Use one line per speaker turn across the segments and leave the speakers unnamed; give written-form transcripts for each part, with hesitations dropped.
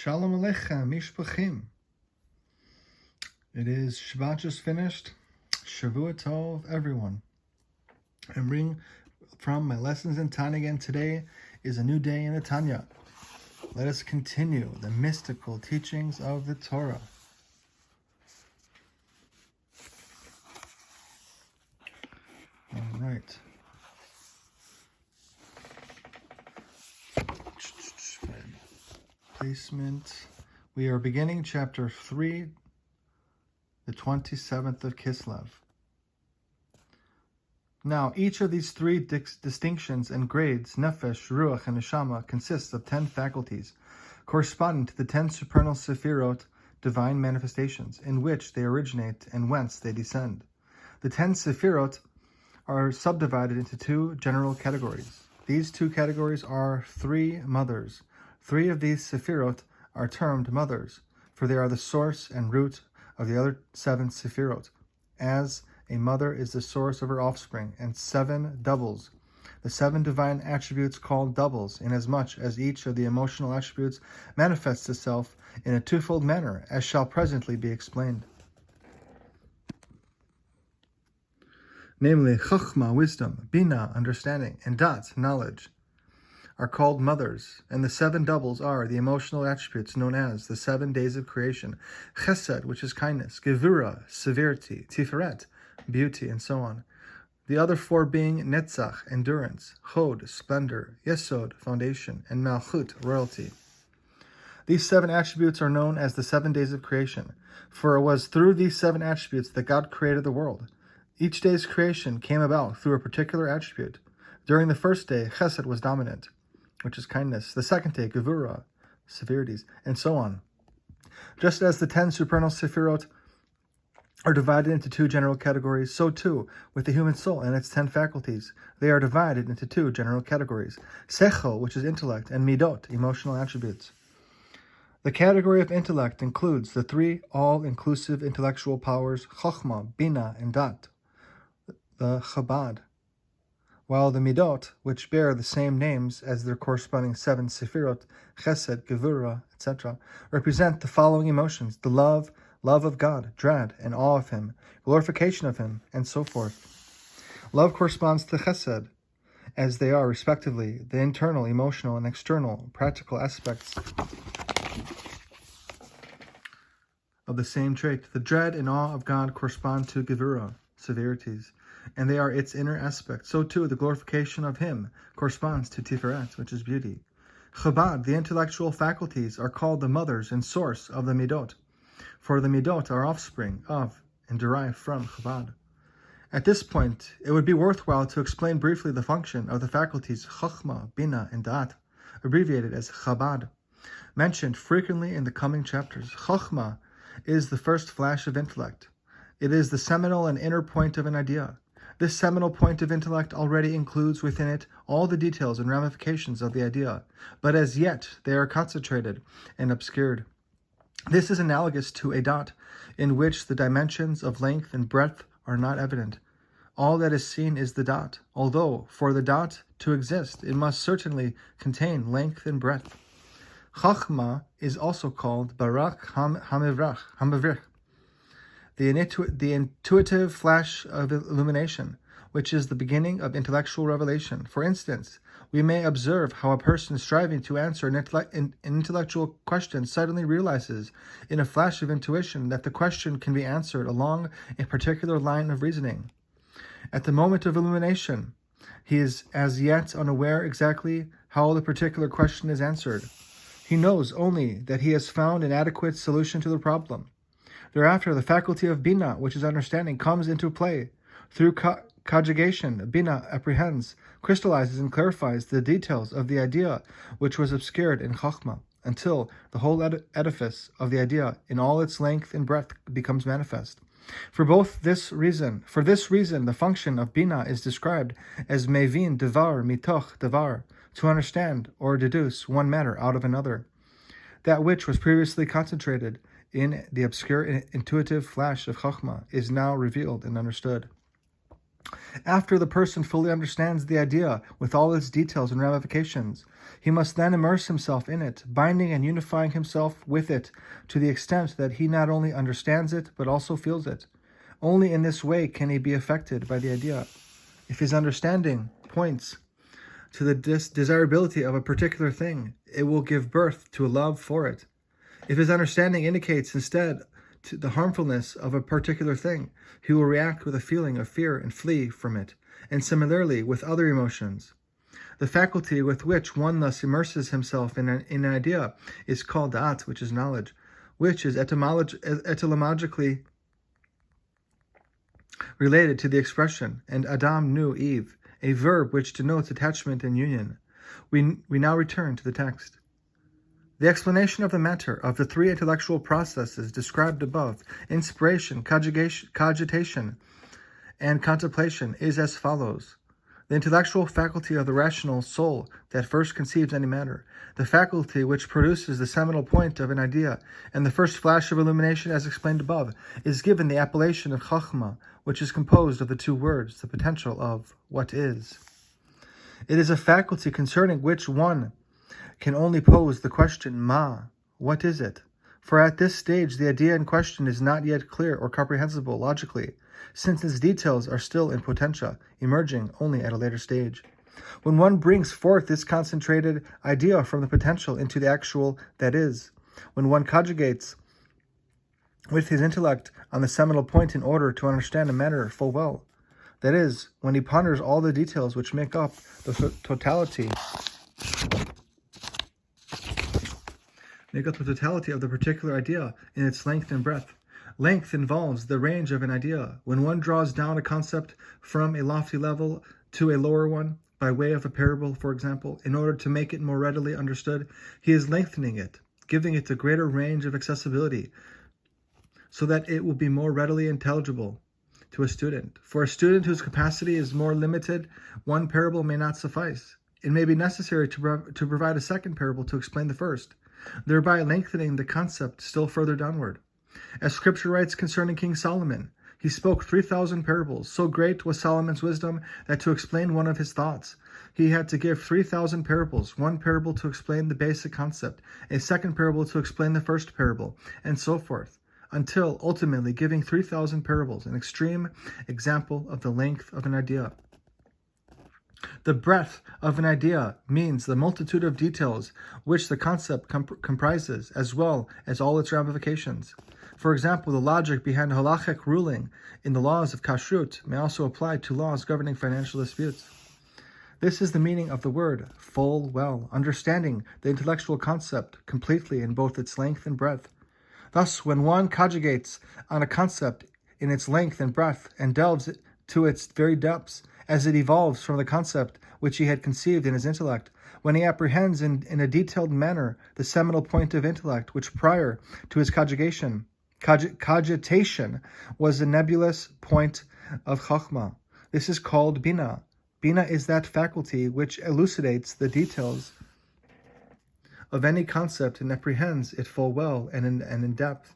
Shalom Aleichem, Mishpachim. It is Shabbat just finished. Shavua Tov, everyone. I'm reading from my lessons in Tanya again. Today is a new day in the Tanya. Let us continue the mystical teachings of the Torah. All right. Placement. We are beginning chapter 3, the 27th of Kislev. Now, each of these three distinctions and grades, Nefesh, Ruach, and Neshama, consists of 10 faculties, corresponding to the 10 supernal Sephirot, divine manifestations, in which they originate and whence they descend. The 10 Sephirot are subdivided into two general categories. These two categories are three mothers. Three of these Sephirot are termed mothers, for they are the source and root of the other 7 Sephirot, as a mother is the source of her offspring, and 7 doubles. The 7 divine attributes called doubles, inasmuch as each of the emotional attributes manifests itself in a twofold manner, as shall presently be explained. Namely, Chokhmah, wisdom, Bina, understanding, and Dat, knowledge, are called mothers, and the 7 doubles are the emotional attributes known as the 7 days of creation, Chesed, which is kindness, Gevura, severity, Tiferet, beauty, and so on. The other 4 being Netzach, endurance, Chod, splendor, Yesod, foundation, and Malchut, royalty. These 7 attributes are known as the 7 days of creation, for it was through these 7 attributes that God created the world. Each day's creation came about through a particular attribute. During the first day, Chesed was dominant, which is kindness. The second day, Gevura, severities, and so on. Just as the 10 supernal Sephirot are divided into 2 general categories, so too with the human soul and its 10 faculties. They are divided into 2 general categories, Sechel, which is intellect, and Midot, emotional attributes. The category of intellect includes the 3 all-inclusive intellectual powers, Chokhmah, Bina, and Dat, the Chabad, while the Midot, which bear the same names as their corresponding 7 Sephirot, Chesed, Gevura, etc., represent the following emotions: the love of God, dread and awe of Him, glorification of Him, and so forth. Love corresponds to Chesed, as they are, respectively, the internal, emotional, and external, practical aspects of the same trait. The dread and awe of God correspond to Gevura, severities, and they are its inner aspect. So too, the glorification of Him corresponds to Tiferet, which is beauty. Chabad, the intellectual faculties, are called the mothers and source of the Midot, for the Midot are offspring of and derived from Chabad. At this point, it would be worthwhile to explain briefly the function of the faculties Chokhmah, Bina, and Dat, abbreviated as Chabad, mentioned frequently in the coming chapters. Chokhmah is the first flash of intellect. It is the seminal and inner point of an idea. This seminal point of intellect already includes within it all the details and ramifications of the idea, but as yet they are concentrated and obscured. This is analogous to a dot, in which the dimensions of length and breadth are not evident. All that is seen is the dot, although for the dot to exist, it must certainly contain length and breadth. Chachma is also called Barak Hamavrich, the intuitive flash of illumination, which is the beginning of intellectual revelation. For instance, we may observe how a person striving to answer an intellectual question suddenly realizes in a flash of intuition that the question can be answered along a particular line of reasoning. At the moment of illumination, he is as yet unaware exactly how the particular question is answered. He knows only that he has found an adequate solution to the problem. Thereafter, the faculty of Bina, which is understanding, comes into play. Through conjugation, Bina apprehends, crystallizes, and clarifies the details of the idea which was obscured in Chokhmah, until the whole edifice of the idea in all its length and breadth becomes manifest. For this reason, the function of Bina is described as Mevin Devar Mitoch Devar, to understand or deduce one matter out of another. That which was previously concentrated in the obscure intuitive flash of Chokhmah is now revealed and understood. After the person fully understands the idea with all its details and ramifications, he must then immerse himself in it, binding and unifying himself with it to the extent that he not only understands it, but also feels it. Only in this way can he be affected by the idea. If his understanding points to the desirability of a particular thing, it will give birth to a love for it. If his understanding indicates instead to the harmfulness of a particular thing, he will react with a feeling of fear and flee from it, and similarly with other emotions. The faculty with which one thus immerses himself in an idea is called da'at, which is knowledge, which is etymologically related to the expression, and Adam knew Eve, a verb which denotes attachment and union. We now return to the text. The explanation of the matter of the three intellectual processes described above, inspiration, cogitation, and contemplation, is as follows. The intellectual faculty of the rational soul that first conceives any matter, the faculty which produces the seminal point of an idea, and the first flash of illumination as explained above, is given the appellation of Chachma, which is composed of the two words, the potential of what is. It is a faculty concerning which one can only pose the question, Ma, what is it? For at this stage the idea in question is not yet clear or comprehensible logically, since its details are still in potentia, emerging only at a later stage. When one brings forth this concentrated idea from the potential into the actual that is, when one conjugates with his intellect on the seminal point in order to understand a matter full well, that is, when he ponders all the details which make up the totality of the particular idea in its length and breadth. Length involves the range of an idea. When one draws down a concept from a lofty level to a lower one, by way of a parable, for example, in order to make it more readily understood, he is lengthening it, giving it a greater range of accessibility, so that it will be more readily intelligible to a student. For a student whose capacity is more limited, one parable may not suffice. It may be necessary to provide a second parable to explain the first, thereby lengthening the concept still further downward. As Scripture writes concerning King Solomon, he spoke 3,000 parables. So great was Solomon's wisdom that to explain one of his thoughts, he had to give 3,000 parables, one parable to explain the basic concept, a second parable to explain the first parable, and so forth, until ultimately giving 3,000 parables, an extreme example of the length of an idea. The breadth of an idea means the multitude of details which the concept comprises, as well as all its ramifications. For example, the logic behind halachic ruling in the laws of kashrut may also apply to laws governing financial disputes. This is the meaning of the word full well, understanding the intellectual concept completely in both its length and breadth. Thus, when one conjugates on a concept in its length and breadth and delves to its very depths, as it evolves from the concept which he had conceived in his intellect, when he apprehends in a detailed manner the seminal point of intellect which prior to his cogitation was the nebulous point of Chachma. This is called Bina. Bina is that faculty which elucidates the details of any concept and apprehends it full well and in depth.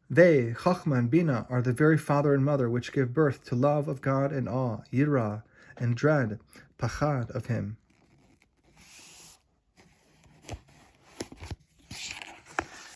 They, Chachma and Bina, are the very father and mother which give birth to love of God and awe, yirah, and dread, pachad, of Him.